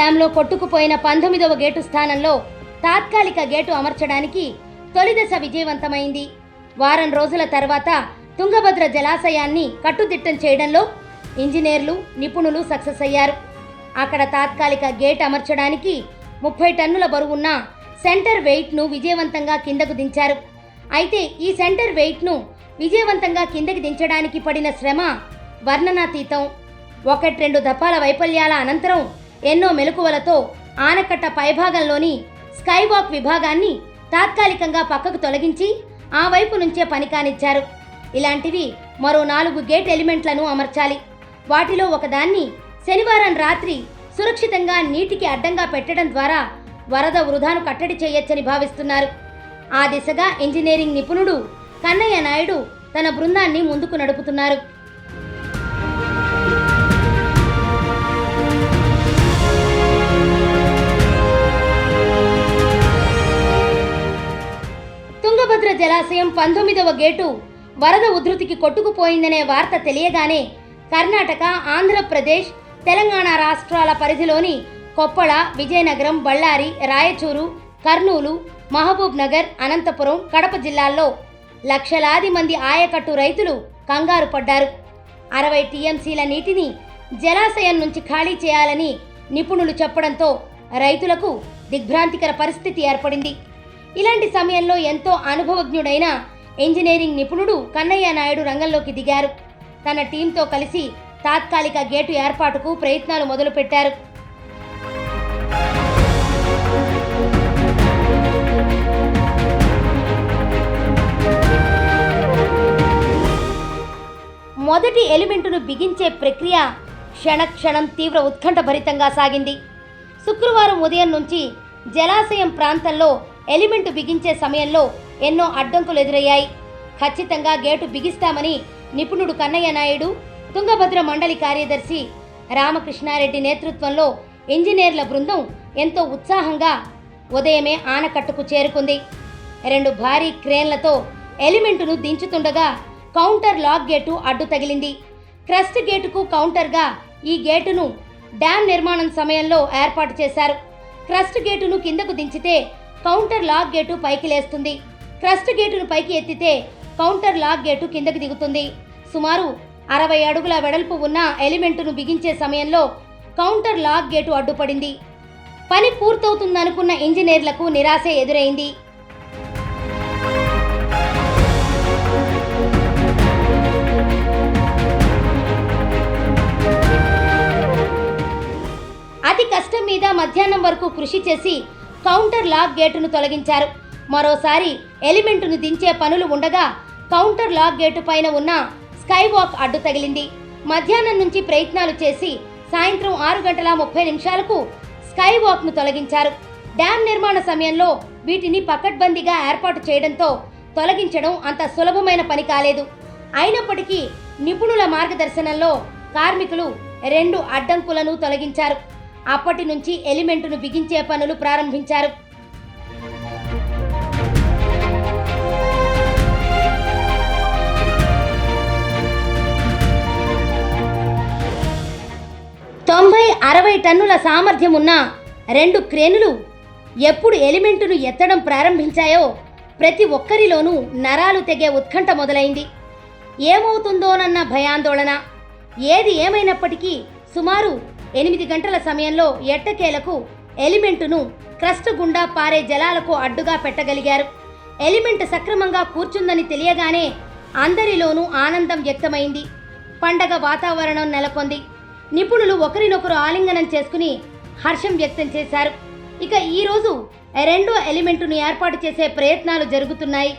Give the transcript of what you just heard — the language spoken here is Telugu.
డ్యాంలో కొట్టుకుపోయిన 19వ గేటు స్థానంలో తాత్కాలిక గేటు అమర్చడానికి తొలిదశ విజయవంతమైంది. వారం రోజుల తర్వాత తుంగభద్ర జలాశయాన్ని కట్టుదిట్టం చేయడంలో ఇంజనీర్లు, నిపుణులు సక్సెస్ అయ్యారు. అక్కడ తాత్కాలిక గేట్ అమర్చడానికి 30 టన్నుల బరువున్న సెంటర్ వెయిట్ను విజయవంతంగా కిందకు దించారు. అయితే ఈ సెంటర్ వెయిట్ను విజయవంతంగా కిందకి దించడానికి పడిన శ్రమ వర్ణనాతీతం. 1-2 దఫాల వైఫల్యాల అనంతరం ఎన్నో మెలకువలతో ఆనకట్ట పైభాగంలోని స్కైవాక్ విభాగాన్ని తాత్కాలికంగా పక్కకు తొలగించి ఆ వైపు నుంచే పని కానిచ్చారు. ఇలాంటివి మరో 4 గేట్ ఎలిమెంట్లను అమర్చాలి. వాటిలో ఒకదాన్ని శనివారం రాత్రి సురక్షితంగా నీటికి అడ్డంగా పెట్టడం ద్వారా వరద వృధాను కట్టడి చేయొచ్చని భావిస్తున్నారు. ఆ దిశగా ఇంజనీరింగ్ నిపుణుడు కన్నయ్య నాయుడు తన బృందాన్ని ముందుకు నడుపుతున్నారు. తుంగభద్ర జలాశయం 19వ గేటు వరద ఉధృతికి కొట్టుకుపోయిందనే వార్త తెలియగానే కర్ణాటక, ఆంధ్రప్రదేశ్, తెలంగాణ రాష్ట్రాల పరిధిలోని కొప్పళ, విజయనగరం, బళ్ళారి, రాయచూరు, కర్నూలు, మహబూబ్ నగర్, అనంతపురం, కడప జిల్లాల్లో లక్షలాది మంది ఆయకట్టు రైతులు కంగారు పడ్డారు. 60 టీఎంసీల నీటిని జలాశయం నుంచి ఖాళీ చేయాలని నిపుణులు చెప్పడంతో రైతులకు దిగ్భ్రాంతికర పరిస్థితి ఏర్పడింది. ఇలాంటి సమయంలో ఎంతో అనుభవజ్ఞుడైన ఇంజనీరింగ్ నిపుణుడు కన్నయ్య నాయుడు రంగంలోకి దిగారు. తన టీంతో కలిసి తాత్కాలిక గేటు ఏర్పాటుకు ప్రయత్నాలు మొదలుపెట్టారు. మొదటి ఎలిమెంటును బిగించే ప్రక్రియ క్షణక్షణం తీవ్ర ఉత్కంఠభరితంగా సాగింది. శుక్రవారం ఉదయం నుంచి జలాశయం ప్రాంతంలో ఎలిమెంటు బిగించే సమయంలో ఎన్నో అడ్డంకులు ఎదురయ్యాయి. ఖచ్చితంగా గేటు బిగిస్తామని నిపుణుడు కన్నయ్య నాయుడు, తుంగభద్ర మండలి కార్యదర్శి రామకృష్ణారెడ్డి నేతృత్వంలో ఇంజనీర్ల బృందం ఎంతో ఉత్సాహంగా ఉదయమే ఆనకట్టుకు చేరుకుంది. 2 భారీ క్రేన్లతో ఎలిమెంటును దించుతుండగా కౌంటర్ లాక్ గేటు అడ్డు తగిలింది. క్రస్ట్ గేటుకు కౌంటర్గా ఈ గేటును డ్యామ్ నిర్మాణం సమయంలో ఏర్పాటు చేశారు. క్రస్ట్ గేటును కిందకు దించితే కౌంటర్ లాక్ గేటు పైకి లేస్తుంది. క్రస్ట్ గేటును పైకి ఎత్తితే కౌంటర్ లాక్ గేటు కిందకి దిగుతుంది. సుమారు 60 అడుగుల వెడల్పు ఉన్న ఎలిమెంటును బిగించే సమయంలో కౌంటర్ లాక్ గేటు అడ్డుపడింది. పని పూర్తవుతుందనుకున్న ఇంజనీర్లకు నిరాశ ఎదురైంది. అతి కష్టం మీద మధ్యాహ్నం వరకు కృషి చేసి కౌంటర్ లాక్ గేటును తొలగించారు. మరోసారి ఎలిమెంటును దించే పనులు ఉండగా కౌంటర్ లాక్ గేటు పైన ఉన్న స్కైవాక్ అడ్డు తగిలింది. మధ్యాహ్నం నుంచి ప్రయత్నాలు చేసి సాయంత్రం 6:30 స్కైవాక్ను తొలగించారు. డ్యామ్ నిర్మాణ సమయంలో వీటిని పకడ్బందీగా ఏర్పాటు చేయడంతో తొలగించడం అంత సులభమైన పని కాలేదు. అయినప్పటికీ నిపుణుల మార్గదర్శనంలో కార్మికులు 2 అడ్డంకులను తొలగించారు. అప్పటి నుంచి ఎలిమెంటును బిగించే పనులు ప్రారంభించారు. తొంభై 60 టన్నుల సామర్థ్యం ఉన్న 2 క్రేనులు ఎప్పుడు ఎలిమెంటును ఎత్తడం ప్రారంభించాయో ప్రతి ఒక్కరిలోనూ నరాలు తెగే ఉత్కంఠ మొదలైంది. ఏమవుతుందోనన్న భయాందోళన. ఏది ఏమైనప్పటికీ సుమారు 8 గంటల సమయంలో ఎట్టకేలకు ఎలిమెంటును క్రస్ట్ గుండా పారే జలాలకు అడ్డుగా పెట్టగలిగారు. ఎలిమెంట్ సక్రమంగా కూర్చుందని తెలియగానే అందరిలోనూ ఆనందం వ్యక్తమైంది. పండగ వాతావరణం నెలకొంది. నిపుణులు ఒకరినొకరు ఆలింగనం చేసుకుని హర్షం వ్యక్తం చేశారు. ఇక ఈరోజు 2వ ఎలిమెంటును ఏర్పాటు చేసే ప్రయత్నాలు జరుగుతున్నాయి.